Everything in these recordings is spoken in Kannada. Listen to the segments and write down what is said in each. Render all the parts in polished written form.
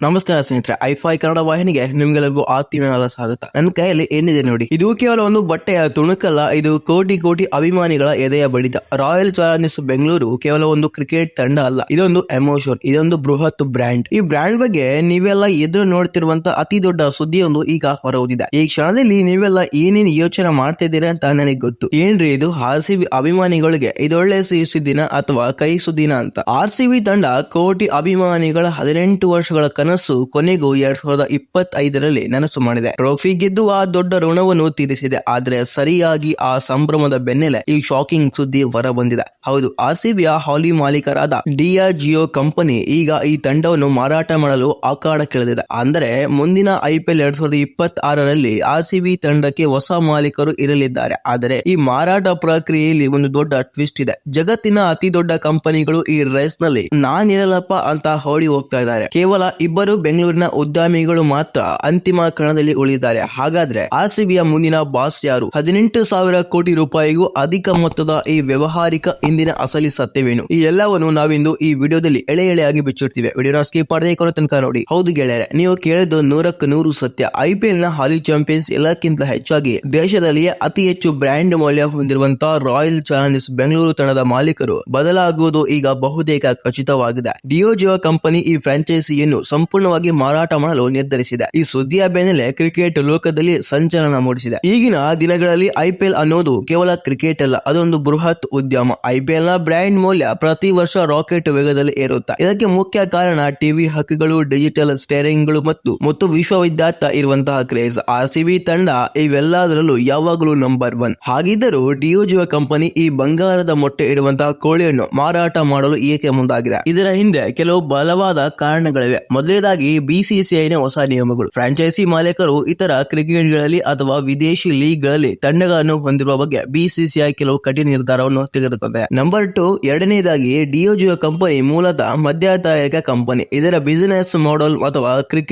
ನಮಸ್ಕಾರ ಸ್ನೇಹಿತರೆ, ಐಫೈ ಕನ್ನಡ ವಾಹಿನಿಗೆ ನಿಮ್ಗೆಲ್ಲರಿಗೂ ಆತ್ಮೀಯವಾದ ಸ್ವಾಗತ. ನನ್ನ ಕೈಯಲ್ಲಿ ಏನಿದೆ ನೋಡಿ, ಇದು ಕೇವಲ ಒಂದು ಬಟ್ಟೆಯ ತುಣುಕಲ್ಲ, ಇದು ಕೋಟಿ ಕೋಟಿ ಅಭಿಮಾನಿಗಳ ಎದೆಯ ಬಡಿತ. ರಾಯಲ್ ಚಾಲೆಂಜರ್ಸ್ ಬೆಂಗಳೂರು ಕೇವಲ ಒಂದು ಕ್ರಿಕೆಟ್ ತಂಡ ಅಲ್ಲ, ಇದೊಂದು ಎಮೋಷನ್, ಇದೊಂದು ಬೃಹತ್ ಬ್ರ್ಯಾಂಡ್. ಈ ಬ್ರ್ಯಾಂಡ್ ಬಗ್ಗೆ ನೀವೆಲ್ಲ ಎದುರು ನೋಡ್ತಿರುವಂತ ಅತಿ ದೊಡ್ಡ ಸುದ್ದಿಯೊಂದು ಈಗ ಹೊರಹೋದಿದೆ. ಈ ಕ್ಷಣದಲ್ಲಿ ನೀವೆಲ್ಲ ಏನೇನು ಯೋಚನೆ ಮಾಡ್ತಿದ್ದೀರಾ ಅಂತ ನನಗೆ ಗೊತ್ತು. ಏನ್ರಿ ಇದು RCB ಅಭಿಮಾನಿಗಳಿಗೆ ಇದೊಳ್ಳೆ ಸಿಹಿ ಸುದ್ದಿನ ಅಥವಾ ಕೈ ಸುದ್ದಿನ ಅಂತ. RCB ತಂಡ ಕೋಟಿ ಅಭಿಮಾನಿಗಳ 18 ವರ್ಷಗಳ ಕನಸು ಕೊನೆಗೂ 2025ರಲ್ಲಿ ನನಸು ಮಾಡಿದೆ. ಟ್ರೋಫಿ ಗೆದ್ದು ಆ ದೊಡ್ಡ ಋಣವನ್ನು ತೀರಿಸಿದೆ. ಆದ್ರೆ ಸರಿಯಾಗಿ ಆ ಸಂಭ್ರಮದ ಬೆನ್ನೆಲೆ ಈ ಶಾಕಿಂಗ್ ಸುದ್ದಿ ಹೊರ ಬಂದಿದೆ. ಹೌದು, RCBಯ ಹಾಲಿ ಮಾಲೀಕರಾದ ಡಿಯಾಜಿಯೋ ಕಂಪನಿ ಈಗ ಈ ತಂಡವನ್ನು ಮಾರಾಟ ಮಾಡಲು ಅಖಾಡಕ್ಕಿಳಿದಿದೆ. ಅಂದರೆ ಮುಂದಿನ IPL 2026ರಲ್ಲಿ RCB ತಂಡಕ್ಕೆ ಹೊಸ ಮಾಲೀಕರು ಇರಲಿದ್ದಾರೆ. ಆದರೆ ಈ ಮಾರಾಟ ಪ್ರಕ್ರಿಯೆಯಲ್ಲಿ ಒಂದು ದೊಡ್ಡ ಟ್ವಿಸ್ಟ್ ಇದೆ. ಜಗತ್ತಿನ ಅತಿ ದೊಡ್ಡ ಕಂಪನಿಗಳು ಈ ರೇಸ್ ನಲ್ಲಿ ನಾನಿರಲ್ಲಪ್ಪ ಅಂತ ಓಡಿ ಹೋಗ್ತಾ ಇದ್ದಾರೆ. ಕೇವಲ ಇಬ್ಬರು ಬೆಂಗಳೂರಿನ ಉದ್ಯಮಿಗಳು ಮಾತ್ರ ಅಂತಿಮ ಕಣದಲ್ಲಿ ಉಳಿದಿದ್ದಾರೆ. ಹಾಗಾದ್ರೆ RCBಯ ಮುಂದಿನ ಬಾಸ್ ಯಾರು? 18,000 ಕೋಟಿ ರೂಪಾಯಿಗೂ ಅಧಿಕ ಮೊತ್ತದ ಈ ವ್ಯವಹಾರಿಕ ಇಂದಿನ ಅಸಲಿ ಸತ್ಯವೇನು? ಈ ಎಲ್ಲವನ್ನು ನಾವಿಂದು ಈ ವಿಡಿಯೋದಲ್ಲಿ ಎಳೆಯಾಗಿ ಬಿಚ್ಚಿಡ್ತೀವಿ. ವಿಡಿಯೋನ ಸ್ಕಿಪ್ ಮಾಡದೆ ಕೊನೆ ತನಕ ನೋಡಿ. ಹೌದು ಗೆಳೆಯರೆ, ನೀವು ಕೇಳಿದ್ದು 100% ಸತ್ಯ. IPL ನ ಹಾಲಿ ಚಾಂಪಿಯನ್ಸ್ ಎಲ್ಲಕ್ಕಿಂತ ಹೆಚ್ಚಾಗಿ ದೇಶದಲ್ಲಿಯೇ ಅತಿ ಹೆಚ್ಚು ಬ್ರ್ಯಾಂಡ್ ಮೌಲ್ಯ ಹೊಂದಿರುವಂತಹ ರಾಯಲ್ ಚಾಲೆಂಜರ್ಸ್ ಬೆಂಗಳೂರು ತಂಡದ ಮಾಲೀಕರು ಬದಲಾಗುವುದು ಈಗ ಬಹುತೇಕ ಖಚಿತವಾಗಿದೆ. ಡಿಯಾಜಿಯೋ ಕಂಪನಿ ಈ ಫ್ರಾಂಚೈಸಿಯನ್ನು ಸಂಪೂರ್ಣವಾಗಿ ಮಾರಾಟ ಮಾಡಲು ನಿರ್ಧರಿಸಿದೆ. ಈ ಸುದ್ದಿಯ ಬೆನ್ನಲ್ಲೇ ಕ್ರಿಕೆಟ್ ಲೋಕದಲ್ಲಿ ಸಂಚಲನ ಮೂಡಿಸಿದೆ. ಈಗಿನ ದಿನಗಳಲ್ಲಿ IPL ಅನ್ನೋದು ಕೇವಲ ಕ್ರಿಕೆಟ್ ಅಲ್ಲ, ಅದೊಂದು ಬೃಹತ್ ಉದ್ಯಮ. IPL ನ ಬ್ರ್ಯಾಂಡ್ ಮೌಲ್ಯ ಪ್ರತಿ ವರ್ಷ ರಾಕೆಟ್ ವೇಗದಲ್ಲಿ ಏರುತ್ತಾ. ಇದಕ್ಕೆ ಮುಖ್ಯ ಕಾರಣ ಟಿವಿ ಹಕ್ಕುಗಳು, ಡಿಜಿಟಲ್ ಸ್ಟೇರಿಂಗ್ಗಳು ಮತ್ತು ವಿಶ್ವವಿದ್ಯಾತ ಇರುವಂತಹ ಕ್ರೇಜ್. RCB ತಂಡ ಇವೆಲ್ಲದರಲ್ಲೂ ಯಾವಾಗಲೂ ನಂಬರ್ 1. ಹಾಗಿದ್ದರೂ ಡಿಯಾಜಿಯೋ ಕಂಪನಿ ಈ ಬಂಗಾರದ ಮೊಟ್ಟೆ ಇಡುವಂತಹ ಕೋಳಿಯನ್ನು ಮಾರಾಟ ಮಾಡಲು ಏಕೆ ಮುಂದಾಗಿದೆ? ಇದರ ಹಿಂದೆ ಕೆಲವು ಬಲವಾದ ಕಾರಣಗಳಿವೆ. ಮೊದಲನೇದಾಗಿ BCCIನ ಹೊಸ ನಿಯಮಗಳು. ಫ್ರಾಂಚೈಸಿ ಮಾಲೀಕರು ಇತರ ಕ್ರಿಕೆಟ್ಗಳಲ್ಲಿ ಅಥವಾ ವಿದೇಶಿ ಲೀಗ್ಗಳಲ್ಲಿ ತಂಡಗಳನ್ನು ಹೊಂದಿರುವ ಬಗ್ಗೆ BCCI ಕೆಲವು ಕಠಿಣ ನಿರ್ಧಾರವನ್ನು ತೆಗೆದುಕೊಂಡಿದೆ. ನಂಬರ್ 2, ಎರಡನೇದಾಗಿ ಡಿಯಾಜಿಯೋ ಕಂಪನಿ ಮೂಲತಃ ಮದ್ಯ ತಯಾರಿಕಾ ಕಂಪನಿ. ಇದರ ಬಿಸಿನೆಸ್ ಮಾಡೆಲ್ ಅಥವಾ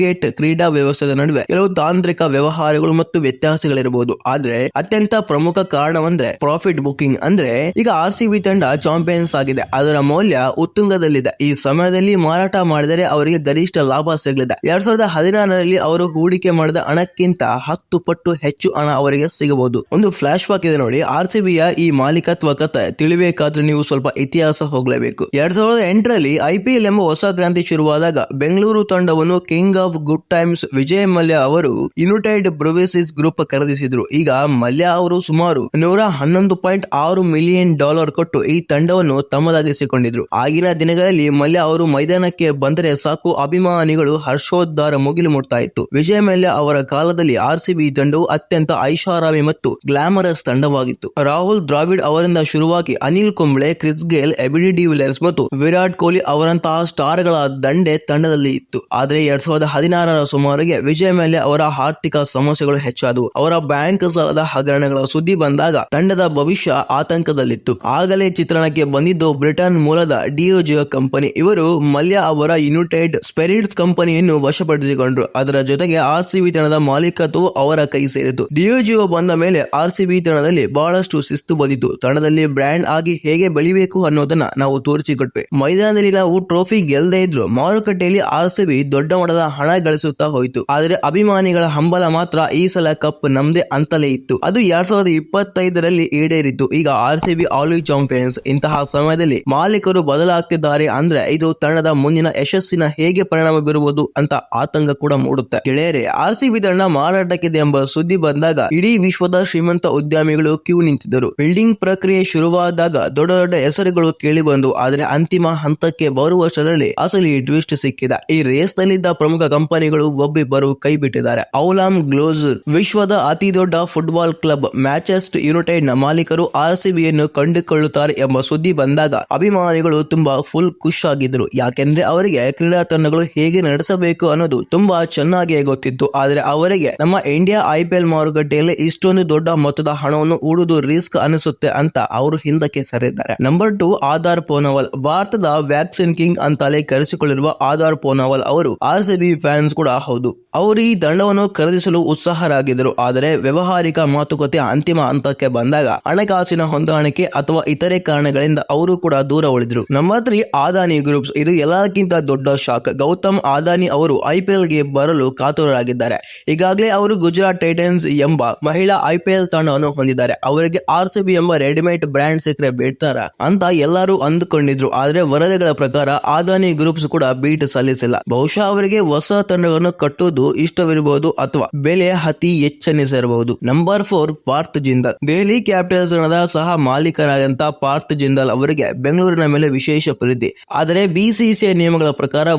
ಕ್ರೀಡಾ ವ್ಯವಸ್ಥೆಯ ನಡುವೆ ಕೆಲವು ತಾಂತ್ರಿಕ ವ್ಯವಹಾರಗಳು ಮತ್ತು ವ್ಯತ್ಯಾಸಗಳಿರಬಹುದು. ಆದ್ರೆ ಅತ್ಯಂತ ಪ್ರಮುಖ ಕಾರಣವಂದ್ರೆ ಪ್ರಾಫಿಟ್ ಬುಕಿಂಗ್. ಅಂದ್ರೆ ಈಗ RCB ತಂಡ ಚಾಂಪಿಯನ್ಸ್ ಆಗಿದೆ, ಅದರ ಮೌಲ್ಯ ಉತ್ತುಂಗದಲ್ಲಿದೆ. ಈ ಸಮಯದಲ್ಲಿ ಮಾರಾಟ ಮಾಡಿದರೆ ಅವರಿಗೆ ಗರಿಷ್ಠ ಲಾಭ ಸಿಗಲಿದೆ. 2016ರಲ್ಲಿ ಅವರು ಹೂಡಿಕೆ ಮಾಡಿದ ಹಣಕ್ಕಿಂತ 10 ಪಟ್ಟು ಹೆಚ್ಚು ಹಣ ಅವರಿಗೆ ಸಿಗಬಹುದು. ಒಂದು ಫ್ಲಾಶ್ ಬ್ಯಾಕ್ ಇದೆ ನೋಡಿ. RCBಯ ಈ ಮಾಲೀಕತ್ವ ಕಥೆ ತಿಳಿಬೇಕಾದ್ರೆ ನೀವು ಸ್ವಲ್ಪ ಇತಿಹಾಸ ಹೋಗಲೇಬೇಕು. 2008ರಲ್ಲಿ IPL ಎಂಬ ಹೊಸ ಕ್ರಾಂತಿ ಶುರುವಾದಾಗ ಬೆಂಗಳೂರು ತಂಡವನ್ನು king of good times Vijay Mallya ಅವರು ಯುನೈಟೆಡ್ ಬ್ರೂವರೀಸ್ ಗ್ರೂಪ್ ಖರೀದಿಸಿದ್ರು. ಈಗ ಮಲ್ಯ ಅವರು ಸುಮಾರು $111.6 ಮಿಲಿಯನ್ ಕೊಟ್ಟು ಈ ತಂಡವನ್ನು ತಮ್ಮದಾಗಿಸಿಕೊಂಡಿದ್ರು. ಆಗಿನ ದಿನಗಳಲ್ಲಿ ಮಲ್ಯ ಅವರು ಮೈದಾನಕ್ಕೆ ಬಂದರೆ ಸಾಕು, ಅಭಿಮಾನಿಗಳು ಹರ್ಷೋದ್ಧಾರ ಮುಗಿಲು ಮುಟ್ತಾ ಇತ್ತು. ವಿಜಯ್ ಮಲ್ಯ ಅವರ ಕಾಲದಲ್ಲಿ RCB ತಂಡವು ಅತ್ಯಂತ ಐಷಾರಾಮಿ ಮತ್ತು ಗ್ಲಾಮರಸ್ ತಂಡವಾಗಿತ್ತು. ರಾಹುಲ್ ದ್ರಾವಿಡ್ ಅವರಿಂದ ಶುರುವಾಗಿ Anil Kumble, Chris Gayle, ABD de Villiers ಮತ್ತು ವಿರಾಟ್ ಕೊಹ್ಲಿ ಅವರಂತಹ ಸ್ಟಾರ್ಗಳ ದಂಡೆ ತಂಡದಲ್ಲಿ ಇತ್ತು. ಆದರೆ 2016ರ ಸುಮಾರಿಗೆ ವಿಜಯ್ ಮಲ್ಯ ಅವರ ಆರ್ಥಿಕ ಸಮಸ್ಯೆಗಳು ಹೆಚ್ಚಾದವು. ಅವರ ಬ್ಯಾಂಕ್ ಸಾಲದ ಹಗರಣಗಳ ಸುದ್ದಿ ಬಂದಾಗ ತಂಡದ ಭವಿಷ್ಯ ಆತಂಕದಲ್ಲಿತ್ತು. ಆಗಲೇ ಚಿತ್ರಣಕ್ಕೆ ಬಂದಿದ್ದು ಬ್ರಿಟನ್ ಮೂಲದ ಡಿಯಾಜಿಯೋ ಕಂಪನಿ. ಇವರು ಮಲ್ಯ ಅವರ ಯುನೈಟೆಡ್ ಸ್ಪಿರಿಟ್ಸ್ ಕಂಪನಿಯನ್ನು ವಶಪಡಿಸಿಕೊಂಡ್ರು. ಅದರ ಜೊತೆಗೆ RCB ತಂಡದ ಮಾಲೀಕತ್ವವು ಅವರ ಕೈ ಸೇರಿತು. ಡಿಯಾಜಿಯೋ ಬಂದ ಮೇಲೆ RCB ತಂಡದಲ್ಲಿ ಬಹಳಷ್ಟು ಶಿಸ್ತು ಬಂದಿತು. ತಂಡದಲ್ಲಿ ಬ್ರ್ಯಾಂಡ್ ಆಗಿ ಹೇಗೆ ಬೆಳಿಬೇಕು ಅನ್ನೋದನ್ನ ನಾವು ತೋರಿಸಿಕೊಟ್ವಿ. ಮೈದಾನದಲ್ಲಿ ನಾವು ಟ್ರೋಫಿ ಗೆಲ್ಲದೇ ಇದ್ರು ಮಾರುಕಟ್ಟೆಯಲ್ಲಿ RCB ದೊಡ್ಡ ಮಟ್ಟದ ಹಣ ಗಳಿಸುತ್ತಾ ಹೋಯಿತು. ಆದರೆ ಅಭಿಮಾನಿಗಳ ಹಂಬಲ ಮಾತ್ರ ಈ ಸಲ ಕಪ್ ನಮ್ದೇ ಅಂತಲೇ ಇತ್ತು. ಅದು 2025ರಲ್ಲಿ ಈಡೇರಿತು. ಈಗ RCB ಆಲ್ ಚಾಂಪಿಯನ್ಸ್. ಇಂತಹ ಸಮಯದಲ್ಲಿ ಮಾಲೀಕರು ಬದಲಾಗ್ತಿದ್ದಾರೆ ಅಂದ್ರೆ ಇದು ತಂಡದ ಮುಂದಿನ ಯಶಸ್ಸಿನ ಹೇಗೆ ಪರಿಣಾಮ ಬೀರುವುದು ಅಂತ ಆತಂಕ ಕೂಡ ಮೂಡುತ್ತೆ. ಗೆಳೆಯರೆ, RCB ತಂಡ ಮಾರಾಟಕ್ಕಿದೆ ಎಂಬ ಸುದ್ದಿ ಬಂದಾಗ ಇಡೀ ವಿಶ್ವದ ಶ್ರೀಮಂತ ಉದ್ಯಮಿಗಳು ಕ್ಯೂ ನಿಂತಿದ್ದರು. ಬಿಲ್ಡಿಂಗ್ ಪ್ರಕ್ರಿಯೆ ಶುರುವಾದಾಗ ದೊಡ್ಡ ದೊಡ್ಡ ಹೆಸರುಗಳು ಕೇಳಿ ಬಂದು, ಆದರೆ ಅಂತಿಮ ಹಂತಕ್ಕೆ ಬರುವಷ್ಟರಲ್ಲಿ ಅಸಲಿ ಟ್ವಿಸ್ಟ್ ಸಿಕ್ಕಿದೆ. ಈ ರೇಸ್ ನಲ್ಲಿದ್ದ ಪ್ರಮುಖ ಕಂಪನಿಗಳು ಒಬ್ಬಿಬ್ಬರು ಕೈ ಬಿಟ್ಟಿದ್ದಾರೆ. ಔಲಾಮ್ ಗ್ಲೋಸರ್ ವಿಶ್ವದ ಅತಿ ದೊಡ್ಡ ಫುಟ್ಬಾಲ್ ಕ್ಲಬ್ ಮ್ಯಾಂಚೆಸ್ಟರ್ ಯುನೈಟೆಡ್ ನ ಮಾಲೀಕರು RCBಯನ್ನು ಕಂಡುಕೊಳ್ಳುತ್ತಾರೆ ಎಂಬ ಸುದ್ದಿ ಬಂದಾಗ ಅಭಿಮಾನಿಗಳು ತುಂಬಾ ಫುಲ್ ಖುಷ್ ಆಗಿದ್ರು. ಯಾಕೆಂದ್ರೆ ಅವರಿಗೆ ಕ್ರೀಡಾ ತಂಡಗಳು ಹೇಗೆ ನಡೆಸಬೇಕು ಅನ್ನೋದು ತುಂಬಾ ಚೆನ್ನಾಗಿ ಗೊತ್ತಿತ್ತು. ಆದ್ರೆ ಅವರಿಗೆ ನಮ್ಮ ಇಂಡಿಯಾ IPL ಮಾರುಕಟ್ಟೆಯಲ್ಲಿ ಇಷ್ಟೊಂದು ದೊಡ್ಡ ಮೊತ್ತದ ಹಣವನ್ನು ಹೂಡುವುದು ರಿಸ್ಕ್ ಅನಿಸುತ್ತೆ ಅಂತ ಅವರು ಹಿಂದಕ್ಕೆ ಸರಿದ್ದಾರೆ. ನಂಬರ್ 2, ಆಧಾರ್ ಪೂನಾವಾಲಾ. ಭಾರತದ ವ್ಯಾಕ್ಸಿನ್ ಕಿಂಗ್ ಅಂತಲೇ ಕರೆಸಿಕೊಳ್ಳಿರುವ ಆಧಾರ್ ಪೂನಾವಾಲಾ ಅವರು RCB ಫ್ಯಾನ್ಸ್ ಕೂಡ ಹೌದು. ಅವರು ಈ ತಂಡವನ್ನು ಖರೀದಿಸಲು ಉತ್ಸಾಹರಾಗಿದ್ದರು. ಆದರೆ ವ್ಯವಹಾರಿಕ ಮಾತುಕತೆ ಅಂತಿಮ ಹಂತಕ್ಕೆ ಬಂದಾಗ ಹಣಕಾಸಿನ ಹೊಂದಾಣಿಕೆ ಅಥವಾ ಇತರೆ ಕಾರಣಗಳಿಂದ ಅವರು ಕೂಡ ದೂರ ಉಳಿದ್ರು. Number 3, Adani groups. ಇದು ಎಲ್ಲಕ್ಕಿಂತ ದೊಡ್ಡ ಶಾಕ್. ಗೌತಮ್ ಗೌತಮ್ ಅದಾನಿ ಅವರು IPL ಗೆ ಬರಲು ಕಾತುರರಾಗಿದ್ದಾರೆ. ಈಗಾಗಲೇ ಅವರು ಗುಜರಾತ್ ಟೈಟನ್ಸ್ ಎಂಬ ಮಹಿಳಾ IPL ತಂಡವನ್ನು ಹೊಂದಿದ್ದಾರೆ. ಅವರಿಗೆ RCB ಎಂಬ ರೆಡಿಮೇಡ್ ಬ್ರ್ಯಾಂಡ್ ಸಿಕ್ಕರೆ ಬಿಡ್ತಾರ ಅಂತ ಎಲ್ಲರೂ ಅಂದುಕೊಂಡಿದ್ರು. ಆದ್ರೆ ವರದಿಗಳ ಪ್ರಕಾರ ಅದಾನಿ ಗ್ರೂಪ್ಸ್ ಕೂಡ ಬೀಟ್ ಸಲ್ಲಿಸಿಲ್ಲ. ಬಹುಶಃ ಅವರಿಗೆ ಹೊಸ ತಂಡಗಳನ್ನು ಕಟ್ಟುವುದು ಇಷ್ಟವಿರಬಹುದು ಅಥವಾ ಬೆಲೆ ಅತಿ ಹೆಚ್ಚೆನಿಸಿರಬಹುದು. ನಂಬರ್ 4 ಪಾರ್ಥ್ ಜಿಂದಾಲ್. ದೆಹಲಿ ಕ್ಯಾಪಿಟಲ್ಸ್ ತಂಡದ ಸಹ ಮಾಲೀಕರಾದಂತ ಪಾರ್ಥ್ ಜಿಂದಾಲ್ ಅವರಿಗೆ ಬೆಂಗಳೂರಿನ ಮೇಲೆ ವಿಶೇಷ ಪ್ರೀತಿ. ಆದರೆ BCCI ನಿಯಮಗಳ ಪ್ರಕಾರ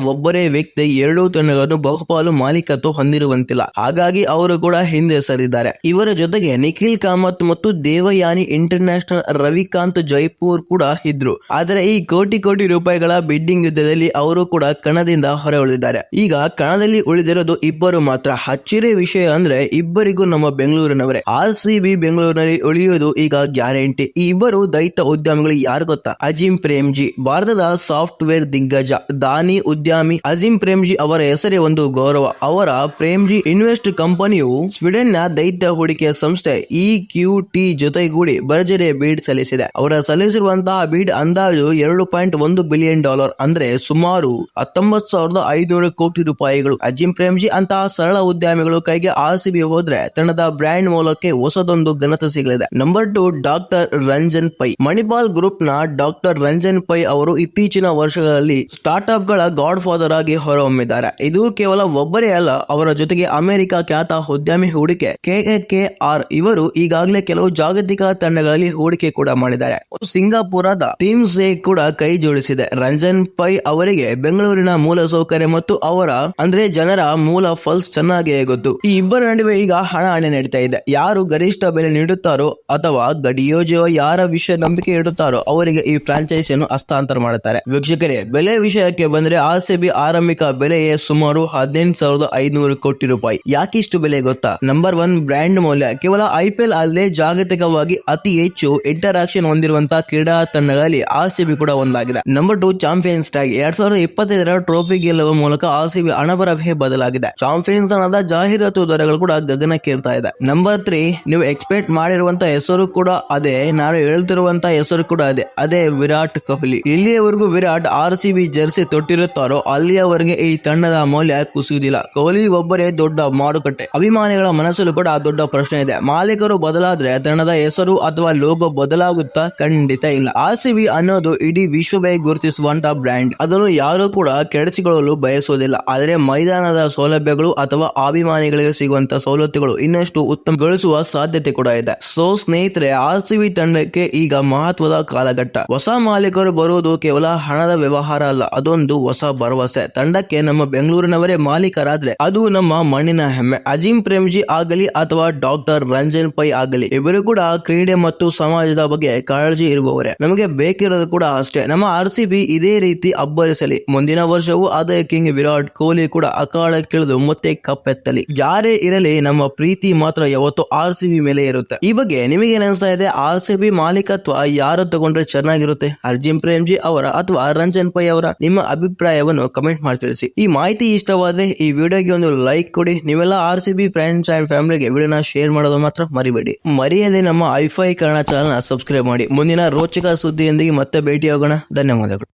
ಒಬ್ಬರೇ ವ್ಯಕ್ತಿ ಎರಡೂ ತಂಡಗಳನ್ನು ಬಹುಪಾಲು ಮಾಲೀಕತ್ವ ಹೊಂದಿರುವಂತಿಲ್ಲ. ಹಾಗಾಗಿ ಅವರು ಕೂಡ ಹಿಂದೆ ಸರಿದ್ದಾರೆ. ಇವರ ಜೊತೆಗೆ ನಿಖಿಲ್ ಕಾಮತ್ ಮತ್ತು ದೇವಯಾನಿ ಇಂಟರ್ನ್ಯಾಷನಲ್ ರವಿಕಾಂತ್ ಜೈಪುರ್ ಕೂಡ ಇದ್ರು. ಆದರೆ ಈ ಕೋಟಿ ರೂಪಾಯಿಗಳ ಬಿಡ್ಡಿಂಗ್ ಯುದ್ಧದಲ್ಲಿ ಅವರು ಕೂಡ ಕಣದಿಂದ ಹೊರ ಉಳಿದಿದ್ದಾರೆ. ಈಗ ಕಣದಲ್ಲಿ ಉಳಿದಿರೋದು ಇಬ್ಬರು ಮಾತ್ರ. ಅಚ್ಚರಿಯ ವಿಷಯ ಅಂದ್ರೆ ಇಬ್ಬರಿಗೂ ನಮ್ಮ ಬೆಂಗಳೂರಿನವರೇ. RCB ಬೆಂಗಳೂರಿನಲ್ಲಿ ಉಳಿಯುವುದು ಈಗ ಗ್ಯಾರಂಟಿ. ಈ ಇಬ್ಬರು ದೈತ ಉದ್ಯಮಿಗಳು ಯಾರು ಗೊತ್ತಾ? ಅಜಿಂ ಪ್ರೇಮ್ಜಿ. ಭಾರತದ ಸಾಫ್ಟ್ವೇರ್ ದಿಗ್ಗಜ ದಾನಿ ಉದ್ಯಮಿ ಅಜಿಂ ಪ್ರೇಮ್ಜಿ ಅವರ ಹೆಸರೇ ಒಂದು ಗೌರವ. ಅವರ ಪ್ರೇಮ್ಜಿ ಇನ್ವೆಸ್ಟ್ ಕಂಪನಿಯು ಸ್ವೀಡನ್ ನ ದೈತ್ಯ ಹೂಡಿಕೆ ಸಂಸ್ಥೆ EQT ಜೊತೆಗೂಡಿ ಭರ್ಜರಿ ಬೀಡ್ ಸಲ್ಲಿಸಿದೆ. ಅವರ ಸಲ್ಲಿಸಿರುವಂತಹ ಬೀಡ್ ಅಂದಾಜು $2.1 ಬಿಲಿಯನ್, ಅಂದ್ರೆ ಸುಮಾರು 19,500 ಕೋಟಿ ರೂಪಾಯಿಗಳು. ಅಜಿಂ ಪ್ರೇಮ್ಜಿ ಅಂತಹ ಸರಳ ಉದ್ಯಮಿಗಳು ಕೈಗೆ RCB ಹೋದ್ರೆ ತಂಡದ ಬ್ರ್ಯಾಂಡ್ ಮೂಲಕ್ಕೆ ಹೊಸದೊಂದು ಘನತೆ ಸಿಗಲಿದೆ. Number 2 doctor Ranjan Pai. Manipal group ನ ಡಾಕ್ಟರ್ ರಂಜನ್ ಪೈ ಅವರು ಇತ್ತೀಚಿನ ವರ್ಷಗಳಲ್ಲಿ ಸ್ಟಾರ್ಟ್ಅಪ್ ಗಳ ಗಾಡ್ ಫಾದರ್ ಆಗಿ ಹೊರಹೊಮ್ಮಿದ್ದಾರೆ. ಇದು ಕೇವಲ ಒಬ್ಬರೇ ಅಲ್ಲ, ಅವರ ಜೊತೆಗೆ ಅಮೆರಿಕ ಖ್ಯಾತ ಉದ್ಯಮಿ ಹೂಡಿಕೆ KKR ಇವರು ಈಗಾಗಲೇ ಕೆಲವು ಜಾಗತಿಕ ತಂಡಗಳಲ್ಲಿ ಹೂಡಿಕೆ ಕೂಡ ಮಾಡಿದ್ದಾರೆ. ಸಿಂಗಾಪುರದ ಟೀಮ್ಸ್ ಕೂಡ ಕೈ ಜೋಡಿಸಿದೆ. ರಂಜನ್ ಪೈ ಅವರಿಗೆ ಬೆಂಗಳೂರಿನ ಮೂಲ ಸೌಕರ್ಯ ಮತ್ತು ಅವರ ಅಂದ್ರೆ ಜನರ ಮೂಲ ಫಲ್ಸ್ ಚೆನ್ನಾಗಿಯೇ ಗೊತ್ತು. ಈ ಇಬ್ಬರ ನಡುವೆ ಈಗ ಹಣಾಹಣಿ ನಡೀತಾ ಇದೆ. ಯಾರು ಗರಿಷ್ಠ ಬೆಲೆ ನೀಡುತ್ತಾರೋ ಅಥವಾ ಡಿಯೋಜಿಯೋ ಯಾರ ವಿಷಯ ನಂಬಿಕೆ ಇಡುತ್ತಾರೋ ಅವರಿಗೆ ಈ ಫ್ರಾಂಚೈಸಿಯನ್ನು ಹಸ್ತಾಂತರ ಮಾಡುತ್ತಾರೆ. ವೀಕ್ಷಕರೇ, ಬೆಲೆ ವಿಷಯಕ್ಕೆ ಬಂದ್ರೆ RCB ಆರಂಭಿಕ ಬೆಲೆಯೇ ಸುಮಾರು 18,500 ಕೋಟಿ ರೂಪಾಯಿ. ಯಾಕಿಷ್ಟು ಬೆಲೆ ಗೊತ್ತಾ? ನಂಬರ್ 1 ಬ್ರ್ಯಾಂಡ್ ಮೌಲ್ಯ. ಕೇವಲ IPL ಅಲ್ಲದೆ ಜಾಗತಿಕವಾಗಿ ಅತಿ ಹೆಚ್ಚು ಇಂಟರಾಕ್ಷನ್ ಹೊಂದಿರುವಂತಹ ಕ್ರೀಡಾ ತಂಡಗಳಲ್ಲಿ RCB ಕೂಡ ಒಂದಾಗಿದೆ. Number 2 champions tag. 2025ರ ಟ್ರೋಫಿ ಗೆಲ್ಲುವ ಮೂಲಕ RCB ಹಣಬರವೇ ಬದಲಾಗಿದೆ. ಚಾಂಪಿಯನ್ಸ್ ಹಣದ ಜಾಹೀರಾತು ದರಗಳು ಕೂಡ ಗಗನಕ್ಕೇರ್ತಾ ಇದೆ. ನಂಬರ್ 3 ನೀವು ಎಕ್ಸ್ಪೆಕ್ಟ್ ಮಾಡಿರುವಂತ ಹೆಸರು ಕೂಡ ಅದೇ, ನಾನು ಹೇಳ್ತಿರುವಂತ ಹೆಸರು ಕೂಡ ಅದೇ ವಿರಾಟ್ ಕೊಹ್ಲಿ. ಇಲ್ಲಿಯವರೆಗೂ ವಿರಾಟ್ RCB ಜರ್ಸಿ ತೊಟ್ಟಿರುತ್ತಾರೋ ಅಲ್ಲಿಯವರೆಗೆ ಈ ತಂಡದ ಮೌಲ್ಯ ಕುಸಿಯುವುದಿಲ್ಲ. ಕೊಹ್ಲಿ ಒಬ್ಬರೇ ದೊಡ್ಡ ಮಾರುಕಟ್ಟೆ. ಅಭಿಮಾನಿಗಳ ಮನಸ್ಸಲ್ಲೂ ಕೂಡ ದೊಡ್ಡ ಪ್ರಶ್ನೆ ಇದೆ. ಮಾಲೀಕರು ಬದಲಾದ್ರೆ ತಂಡದ ಹೆಸರು ಅಥವಾ ಲೋಗೋ ಬದಲಾಗುತ್ತಾ? ಖಂಡಿತ ಇಲ್ಲ. RCB ಅನ್ನೋದು ಇಡೀ ವಿಶ್ವವೇ ಗುರುತಿಸುವಂತ ಬ್ರ್ಯಾಂಡ್. ಅದನ್ನು ಯಾರು ಕೂಡ ಕೆಡಿಸಿಕೊಳ್ಳಲು ಬಯಸುವುದಿಲ್ಲ. ಆದರೆ ಮೈದಾನದ ಸೌಲಭ್ಯಗಳು ಅಥವಾ ಅಭಿಮಾನಿಗಳಿಗೆ ಸಿಗುವಂತ ಸವಲತ್ತುಗಳು ಇನ್ನಷ್ಟು ಉತ್ತಮಗೊಳಿಸುವ ಸಾಧ್ಯತೆ ಕೂಡ ಇದೆ. ಸೊ ಸ್ನೇಹಿತರೆ, RCB ತಂಡಕ್ಕೆ ಈಗ ಮಹತ್ವದ ಕಾಲಘಟ್ಟ. ಹೊಸ ಮಾಲೀಕರು ಬರುವುದು ಕೇವಲ ಹಣದ ವ್ಯವಹಾರ ಅಲ್ಲ, ಅದೊಂದು ಹೊಸ ಭರವಸೆ. ತಂಡಕ್ಕೆ ನಮ್ಮ ಬೆಂಗಳೂರಿನವರೇ ಮಾಲೀಕರಾದ್ರೆ ಅದು ನಮ್ಮ ಮಣ್ಣಿನ ಹೆಮ್ಮೆ. ಅಜಿಂ ಪ್ರೇಮ್ಜಿ ಆಗಲಿ ಅಥವಾ ಡಾಕ್ಟರ್ ರಂಜನ್ ಪೈ ಆಗಲಿ, ಇಬ್ಬರು ಕೂಡ ಕ್ರೀಡೆ ಮತ್ತು ಸಮಾಜದ ಬಗ್ಗೆ ಕಾಳಜಿ ಇರುವವರೇ. ನಮಗೆ ಬೇಕಿರೋದು ಕೂಡ ಅಷ್ಟೇ, ನಮ್ಮ RCB ಇದೇ ರೀತಿ ಅಬ್ಬರಿಸಲಿ. ಮುಂದಿನ ವರ್ಷವೂ ಅದೇ ಕಿಂಗ್ ವಿರಾಟ್ ಕೊಹ್ಲಿ ಕೂಡ ಅಖಾಡಕ್ಕಿಳಿದು ಮತ್ತೆ ಕಪ್ಪೆತ್ತಲಿ. ಯಾರೇ ಇರಲಿ, ನಮ್ಮ ಪ್ರೀತಿ ಮಾತ್ರ ಯಾವತ್ತೂ RCB ಮೇಲೆ ಇರುತ್ತೆ. ಈ ಬಗ್ಗೆ ನಿಮಗೆ ಅನಿಸ್ತಾ ಇದೆ? RCB ಮಾಲೀಕತ್ವ ಯಾರು ತಗೊಂಡ್ರೆ ಚೆನ್ನಾಗಿರುತ್ತೆ? ಅಜಿಂ ಪ್ರೇಮ್ಜಿ ಅವರ ಅಥವಾ ರಂಜನ್ ಪೈ ಅವರ? ನಿಮ್ಮ ಅಭಿಪ್ರಾಯವನ್ನು ಕಮೆಂಟ್ ಮಾಡಿ ತಿಳಿಸಿ. ಈ ಮಾಹಿತಿ ಇಷ್ಟವಾದ್ರೆ ಈ ವಿಡಿಯೋಗೆ ಒಂದು ಲೈಕ್ ಕೊಡಿ. ನೀವೆಲ್ಲ RCB ಫ್ರೆಂಡ್ಸ್ ಅಂಡ್ ಫ್ಯಾಮಿಲಿಗೆ ವಿಡಿಯೋನ ಶೇರ್ ಮಾಡೋದು ಮಾತ್ರ ಮರಿಬೇಡಿ. ಮರೆಯದೆ ನಮ್ಮ ಐಫೈ ಕನ್ನಡ ಚಾನೆಲ್ ಸಬ್ಸ್ಕ್ರೈಬ್ ಮಾಡಿ. ಮುಂದಿನ ರೋಚಕ ಸುದ್ದಿಯೊಂದಿಗೆ ಮತ್ತೆ ಭೇಟಿಯಾಗೋಣ. ಧನ್ಯವಾದಗಳು.